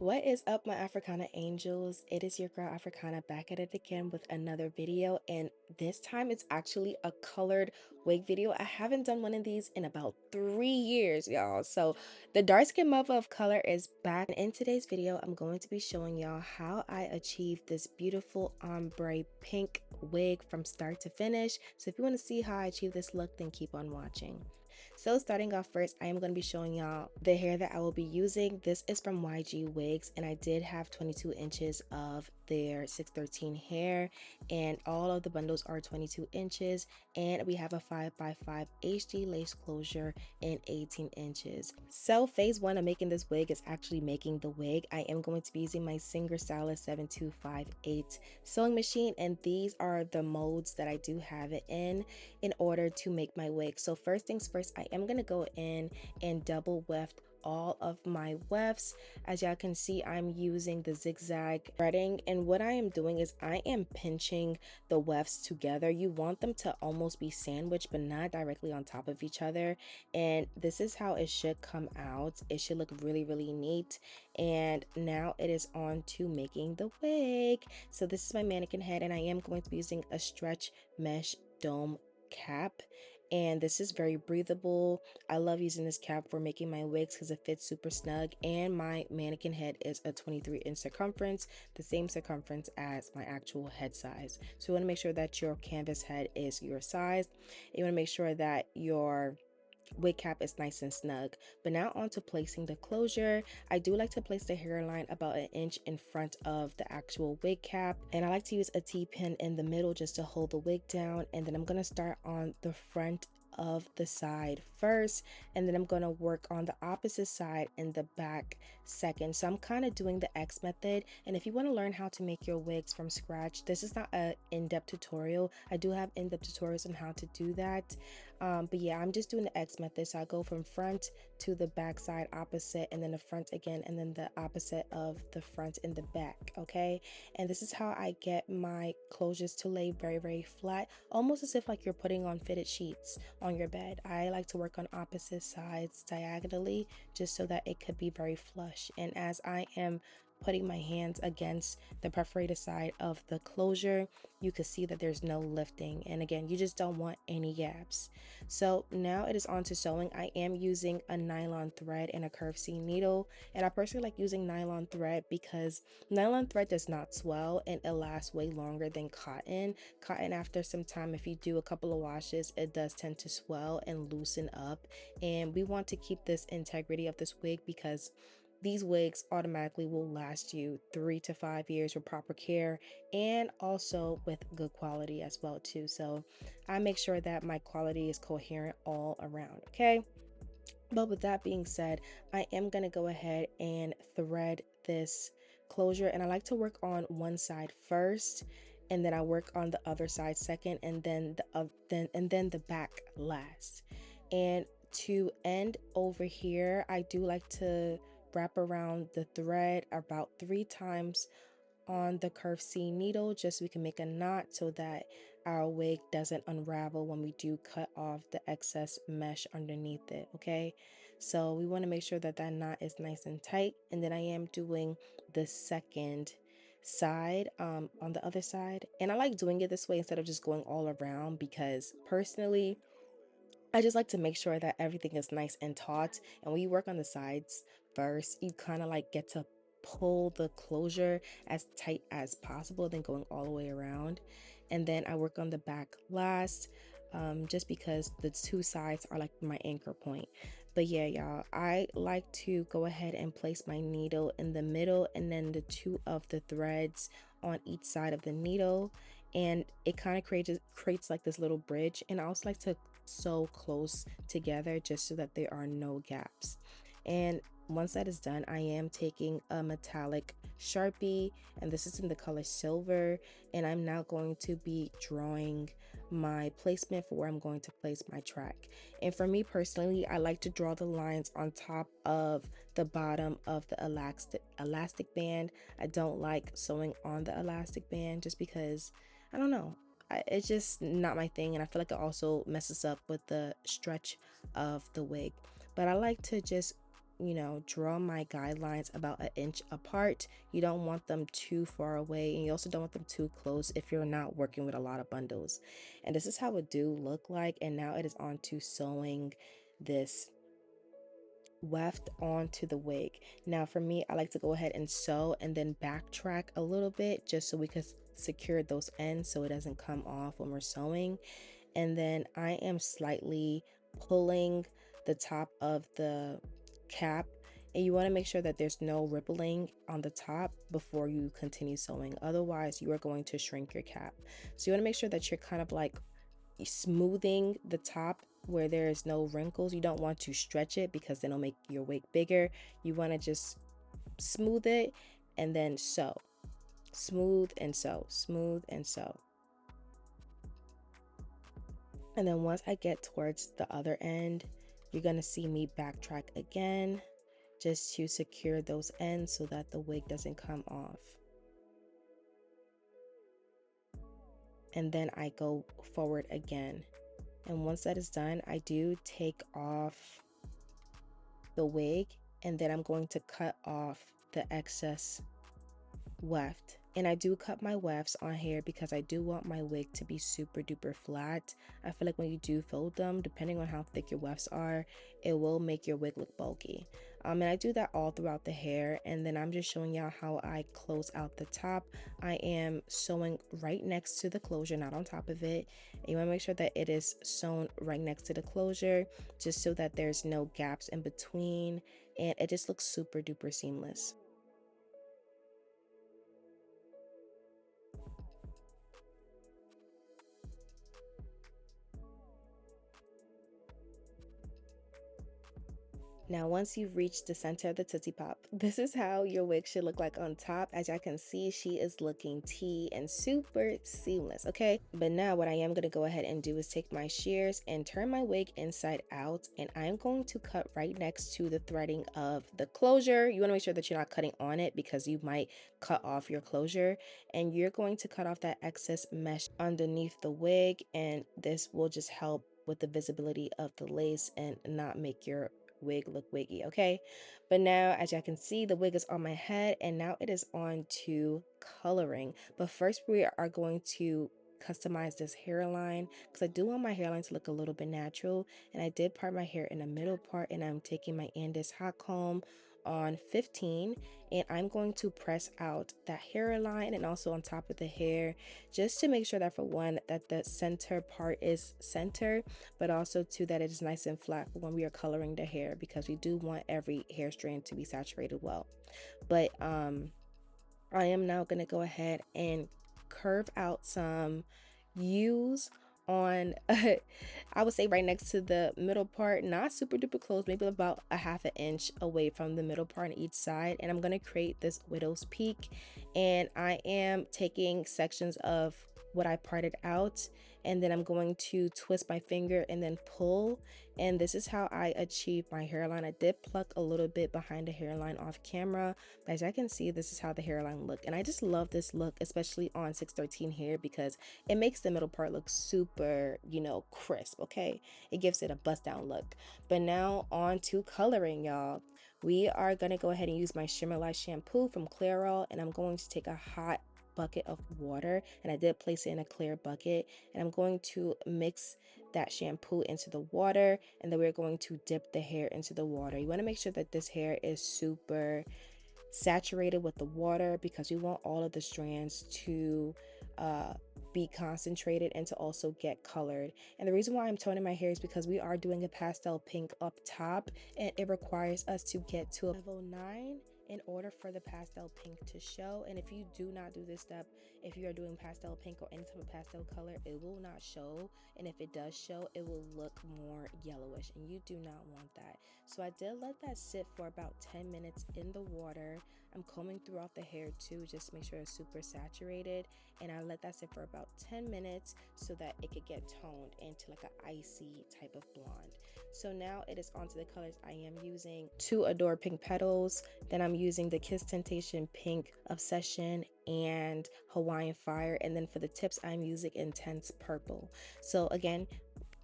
What is up, my Africana Angels? It is your girl Africana back at it again with another video, and this time it's actually a colored wig video. I haven't done one of these in about 3 years, y'all. So the dark skin mother of color is back. And in today's video, I'm going to be showing y'all how I achieved this beautiful ombre pink wig from start to finish. So if you want to see how I achieved this look, then keep on watching. So starting off first, I am going to be showing y'all the hair that I will be using. This is from YG Wigs, and I did have 22 inches of their 613 hair, and all of the bundles are 22 inches, and we have a 5x5 HD lace closure in 18 inches. So phase one of making this wig is actually making the wig. I am going to be using my Singer Stylist 7258 sewing machine, and these are the molds that I do have it in order to make my wig. So first things first, I am going to go in and double weft all of my wefts. As y'all can see, I'm using the zigzag threading, and what I am doing is I am pinching the wefts together. You want them to almost be sandwiched but not directly on top of each other, and this is how it should come out. It should look really neat. And now it is on to making the wig. So this is my mannequin head, and I am going to be using a stretch mesh dome cap, and this is very breathable. I love using this cap for making my wigs because it fits super snug, and my mannequin head is a 23-inch circumference, the same circumference as my actual head size. So you want to make sure that your canvas head is your size. You want to make sure that your wig cap is nice and snug. But now on to placing the closure. I do like to place the hairline about an inch in front of the actual wig cap, and I like to use a T-pin in the middle just to hold the wig down. And then I'm going to start on the front of the side first, and then I'm going to work on the opposite side in the back second. So I'm kind of doing the X method, and if you want to learn how to make your wigs from scratch, this is not an in-depth tutorial. I do have in-depth tutorials on how to do that, but yeah, I'm just doing the X method. So I go from front to the back side opposite, and then the front again, and then the opposite of the front and the back. Okay, and this is how I get my closures to lay very flat, almost as if like you're putting on fitted sheets on your bed. I like to work on opposite sides diagonally just so that it could be very flush. And as I am putting my hands against the perforated side of the closure, you can see that there's no lifting, and again, you just don't want any gaps. So now it is on to sewing. I am using a nylon thread and a curved seam needle, and I personally like using nylon thread because nylon thread does not swell and it lasts way longer than cotton. Cotton, after some time, if you do a couple of washes, it does tend to swell and loosen up, and we want to keep this integrity of this wig because these wigs automatically will last you 3 to 5 years with proper care, and also with good quality as well too. So I make sure that my quality is coherent all around. Okay, but with that being said, I am going to go ahead and thread this closure, and I like to work on one side first, and then I work on the other side second, and then the back last. And to end over here, I do like to wrap around the thread about 3 times on the curved seam needle, just so we can make a knot so that our wig doesn't unravel when we do cut off the excess mesh underneath it. Okay, so we want to make sure that that knot is nice and tight. And then I am doing the second side on the other side, and I like doing it this way instead of just going all around, because personally I just like to make sure that everything is nice and taut. And when you work on the sides first, you kind of like get to pull the closure as tight as possible, then going all the way around. And then I work on the back last, just because the two sides are like my anchor point. But yeah, y'all, I like to go ahead and place my needle in the middle, and then the two of the threads on each side of the needle, and it kind of creates like this little bridge. And I also like to sew close together just so that there are no gaps. And once that is done, I am taking a metallic Sharpie, and this is in the color silver, and I'm now going to be drawing my placement for where I'm going to place my track. And for me personally, I like to draw the lines on top of the bottom of the elastic band. I don't like sewing on the elastic band just because, I don't know, it's just not my thing, and I feel like it also messes up with the stretch of the wig. But I like to just draw my guidelines about an inch apart. You don't want them too far away, and you also don't want them too close if you're not working with a lot of bundles. And this is how it do look like. And now it is on to sewing this weft onto the wig. Now for me, I like to go ahead and sew and then backtrack a little bit just so we can secure those ends so it doesn't come off when we're sewing. And then I am slightly pulling the top of the cap, and you want to make sure that there's no rippling on the top before you continue sewing, otherwise you are going to shrink your cap. So you want to make sure that you're kind of like smoothing the top where there is no wrinkles. You don't want to stretch it because then it'll make your wig bigger. You want to just smooth it and then sew. Smooth and sew, smooth and sew. And then once I get towards the other end, you're gonna see me backtrack again just to secure those ends so that the wig doesn't come off. And then I go forward again. And once that is done, I do take off the wig, and then I'm going to cut off the excess weft. And I do cut my wefts on here because I do want my wig to be super duper flat. I feel like when you do fold them, depending on how thick your wefts are, it will make your wig look bulky. And I do that all throughout the hair. And then I'm just showing y'all how I close out the top. I am sewing right next to the closure, not on top of it. And you want to make sure that it is sewn right next to the closure, just so that there's no gaps in between, and it just looks super duper seamless. Now, once you've reached the center of the Tootsie Pop, this is how your wig should look like on top. As y'all can see, she is looking tea and super seamless, okay? But now what I am gonna go ahead and do is take my shears and turn my wig inside out, and I'm going to cut right next to the threading of the closure. You wanna make sure that you're not cutting on it because you might cut off your closure, and you're going to cut off that excess mesh underneath the wig, and this will just help with the visibility of the lace and not make your wig look wiggy, okay? But now, as y'all can see, the wig is on my head, and now it is on to coloring. But first we are going to customize this hairline because I do want my hairline to look a little bit natural, and I did part my hair in the middle part, and I'm taking my Andis hot comb on 15, and I'm going to press out that hairline and also on top of the hair, just to make sure that, for one, that the center part is center, but also two, that it is nice and flat when we are coloring the hair, because we do want every hair strand to be saturated well. But I am now going to go ahead and curve out some U's on I would say right next to the middle part, not super duper close, maybe about a half an inch away from the middle part on each side. And I'm going to create this widow's peak, and I am taking sections of what I parted out, and then I'm going to twist my finger and then pull, and this is how I achieve my hairline. I did pluck a little bit behind the hairline off camera, but as I can see, this is how the hairline look, and I just love this look, especially on 613 hair, because it makes the middle part look super, crisp, okay? It gives it a bust down look. But now on to coloring, y'all. We are gonna go ahead and use my Shimmer Light shampoo from Clairol, and I'm going to take a hot bucket of water, and I did place it in a clear bucket, and I'm going to mix that shampoo into the water, and then we're going to dip the hair into the water. You want to make sure that this hair is super saturated with the water, because we want all of the strands to be concentrated and to also get colored. And the reason why I'm toning my hair is because we are doing a pastel pink up top, and it requires us to get to a level 9 in order for the pastel pink to show. And if you do not do this step, if you are doing pastel pink or any type of pastel color, it will not show, and if it does show, it will look more yellowish, and you do not want that. So I did let that sit for about 10 minutes in the water. I'm combing throughout the hair too, just to make sure it's super saturated, and I let that sit for about 10 minutes so that it could get toned into like an icy type of blonde. So now it is onto the colors. I am using 2 Adore Pink Petals, then I'm using the Kiss Temptation Pink Obsession and Hawaiian Fire, and then for the tips I'm using Intense Purple. So again,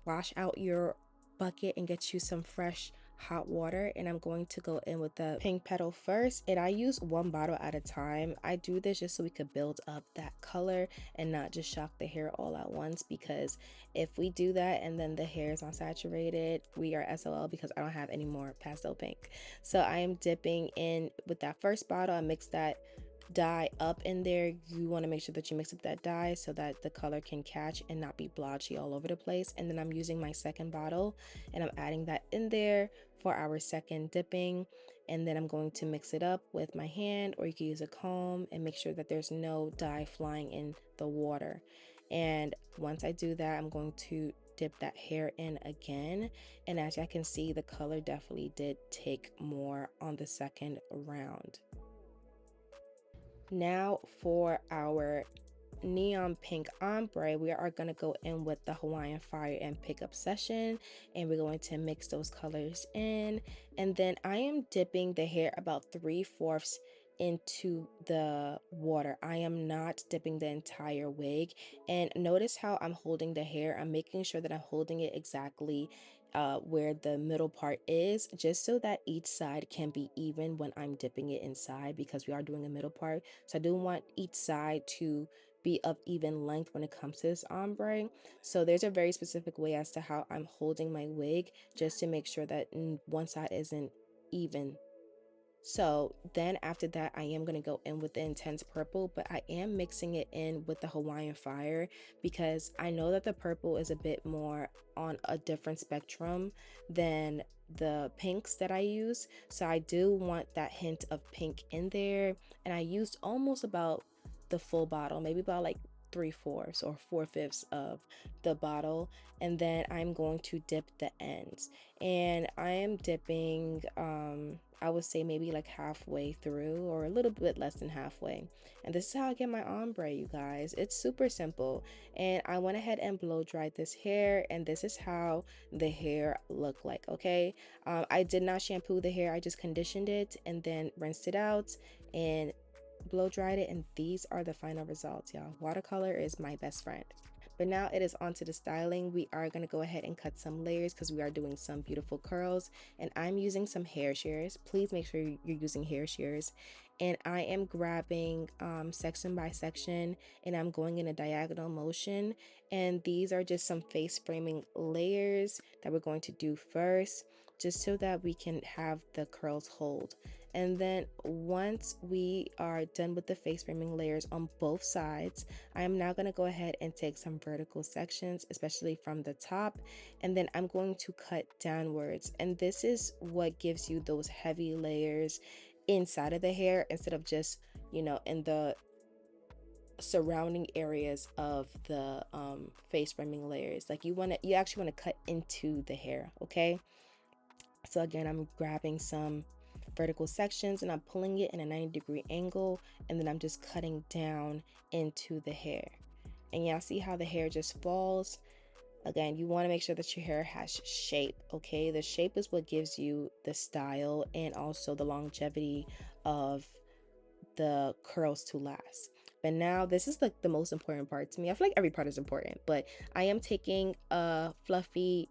wash out your bucket and get you some fresh hot water, and I'm going to go in with the pink petal first, and I use one bottle at a time. I do this just so we could build up that color and not just shock the hair all at once, because if we do that and then the hair is unsaturated, we are SOL, because I don't have any more pastel pink. So I am dipping in with that first bottle. I mix that dye up in there. You want to make sure that you mix up that dye so that the color can catch and not be blotchy all over the place. And then I'm using my second bottle and I'm adding that in there for our second dipping. And then I'm going to mix it up with my hand, or you can use a comb, and make sure that there's no dye flying in the water. And once I do that, I'm going to dip that hair in again, and as I can see, the color definitely did take more on the second round. Now for our neon pink ombre, we are going to go in with the Hawaiian Fire and Pick Up Session, and we're going to mix those colors in. And then I am dipping the hair about 3/4 into the water. I am not dipping the entire wig. And notice how I'm holding the hair. I'm making sure that I'm holding it exactly where the middle part is, just so that each side can be even when I'm dipping it inside, because we are doing a middle part. So I do want each side to be of even length when it comes to this ombre. So there's a very specific way as to how I'm holding my wig, just to make sure that one side isn't even. So then after that, I am going to go in with the intense purple, but I am mixing it in with the Hawaiian Fire, because I know that the purple is a bit more on a different spectrum than the pinks that I use. So I do want that hint of pink in there. And I used almost about the full bottle, maybe about like 3/4 or 4/5 of the bottle. And then I'm going to dip the ends, and I am dipping I would say maybe like halfway through, or a little bit less than halfway. And this is how I get my ombre, you guys. It's super simple. And I went ahead and blow dried this hair, and this is how the hair looked like. Okay, I did not shampoo the hair. I just conditioned it and then rinsed it out and blow dried it, and these are the final results, y'all. Watercolor is my best friend. But now it is on to the styling. We are going to go ahead and cut some layers, because we are doing some beautiful curls, and I'm using some hair shears. Please make sure you're using hair shears. And I am grabbing section by section, and I'm going in a diagonal motion. And these are just some face framing layers that we're going to do first, just so that we can have the curls hold. And then once we are done with the face framing layers on both sides, I am now going to go ahead and take some vertical sections, especially from the top, and then I'm going to cut downwards. And this is what gives you those heavy layers inside of the hair, instead of just, you know, in the surrounding areas of the face framing layers. Like you actually want to cut into the hair. Okay, so again, I'm grabbing some vertical sections and I'm pulling it in a 90-degree angle, and then I'm just cutting down into the hair. And y'all see how the hair just falls. Again, you want to make sure that your hair has shape. Okay, the shape is what gives you the style and also the longevity of the curls to last. But now this is like the most important part to me. I feel like every part is important, but I am taking a fluffy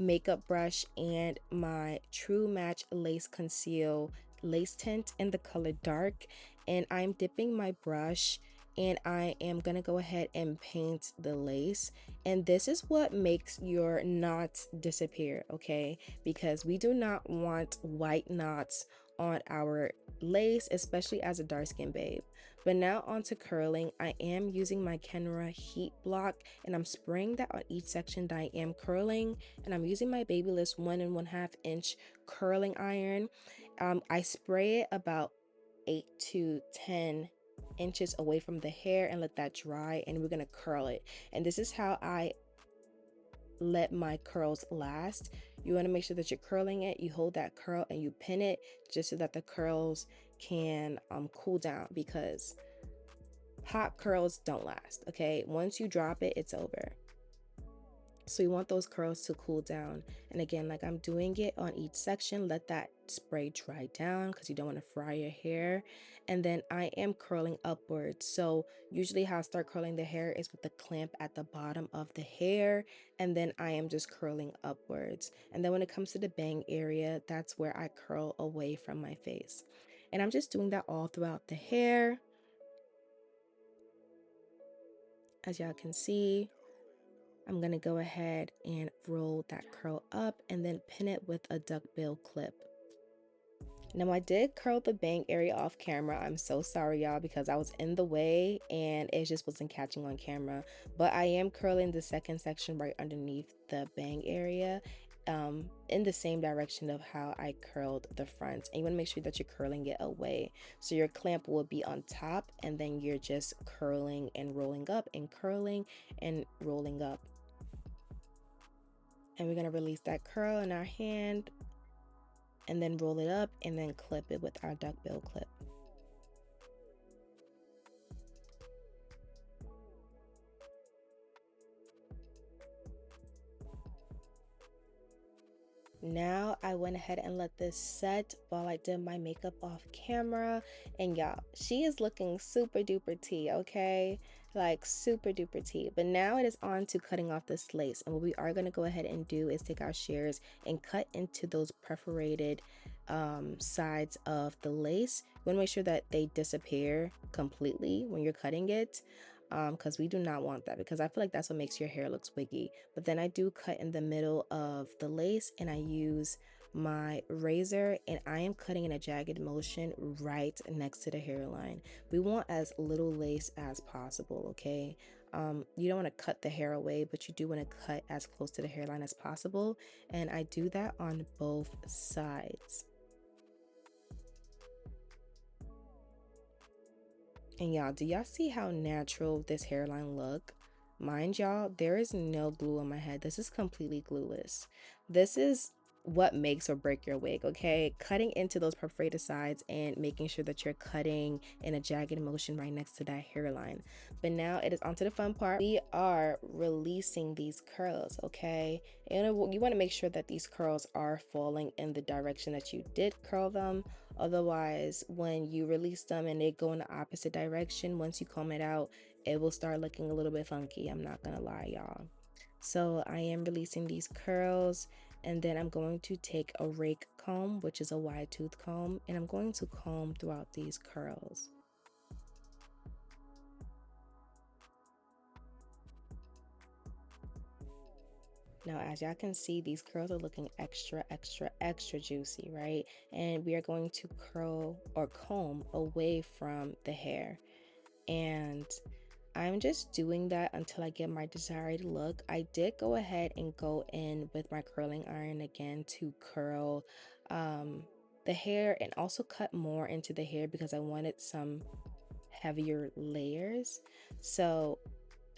makeup brush and my True Match Lace Conceal lace tint in the color dark, and I'm dipping my brush and I am gonna go ahead and paint the lace. And this is what makes your knots disappear, okay? Because we do not want white knots on our lace, especially as a dark skin babe. But now on to curling. I am using my Kenra heat block, and I'm spraying that on each section that I am curling, and I'm using my Babyliss 1 1/2 inch curling iron. I spray it about 8 to 10 inches away from the hair and let that dry, and we're gonna curl it. And this is how I let my curls last. You want to make sure that you're curling it, you hold that curl and you pin it, just so that the curls can cool down, because hot curls don't last. Okay, once you drop it, it's over. So you want those curls to cool down. And again, like I'm doing it on each section, let that spray dry down because you don't want to fry your hair. And then I am curling upwards. So usually how I start curling the hair is with the clamp at the bottom of the hair. And then I am just curling upwards. And then when it comes to the bang area, that's where I curl away from my face. And I'm just doing that all throughout the hair. As y'all can see, I'm going to go ahead and roll that curl up and then pin it with a duckbill clip. Now I did curl the bang area off camera. I'm so sorry y'all because I was in the way and it just wasn't catching on camera. But I am curling the second section right underneath the bang area in the same direction of how I curled the front. And you want to make sure that you're curling it away. So your clamp will be on top and then you're just curling and rolling up and curling and rolling up. And we're going to release that curl in our hand and then roll it up and then clip it with our duckbill clip. Now I went ahead and let this set while I did my makeup off camera, and y'all, she is looking super duper tea, okay? Like super duper tea. But now it is on to cutting off this lace, and what we are going to go ahead and do is take our shears and cut into those perforated sides of the lace. You want to make sure that they disappear completely when you're cutting it, because we do not want that, because I feel like that's what makes your hair looks wiggy. But then I do cut in the middle of the lace and I use my razor and I am cutting in a jagged motion right next to the hairline. We want as little lace as possible, okay? You don't want to cut the hair away, but you do want to cut as close to the hairline as possible, and I do that on both sides. And y'all, do y'all see how natural this hairline look? Mind y'all, there is no glue on my head. This is completely glueless. This is what makes or break your wig, okay? Cutting into those perforated sides and making sure that you're cutting in a jagged motion right next to that hairline. But now it is onto the fun part. We are releasing these curls, okay? And you want to make sure that these curls are falling in the direction that you did curl them. Otherwise, when you release them and they go in the opposite direction, once you comb it out, it will start looking a little bit funky. I'm not gonna lie, y'all. So I am releasing these curls, and then I'm going to take a rake comb, which is a wide tooth comb, and I'm going to comb throughout these curls. Now, as y'all can see, these curls are looking extra, extra, extra juicy, right? And we are going to curl or comb away from the hair. And I'm just doing that until I get my desired look. I did go ahead and go in with my curling iron again to curl the hair and also cut more into the hair because I wanted some heavier layers. So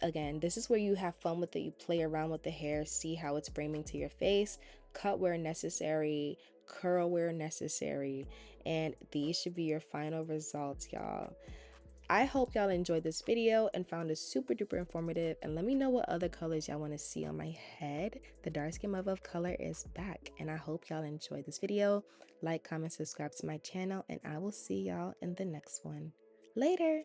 again, this is where you have fun with it. You play around with the hair, see how it's framing to your face, cut where necessary, curl where necessary, and these should be your final results, y'all. I hope y'all enjoyed this video and found it super duper informative, and let me know what other colors y'all want to see on my head. The dark skin mother of color is back, and I hope y'all enjoyed this video. Like, comment, subscribe to my channel, and I will see y'all in the next one. Later.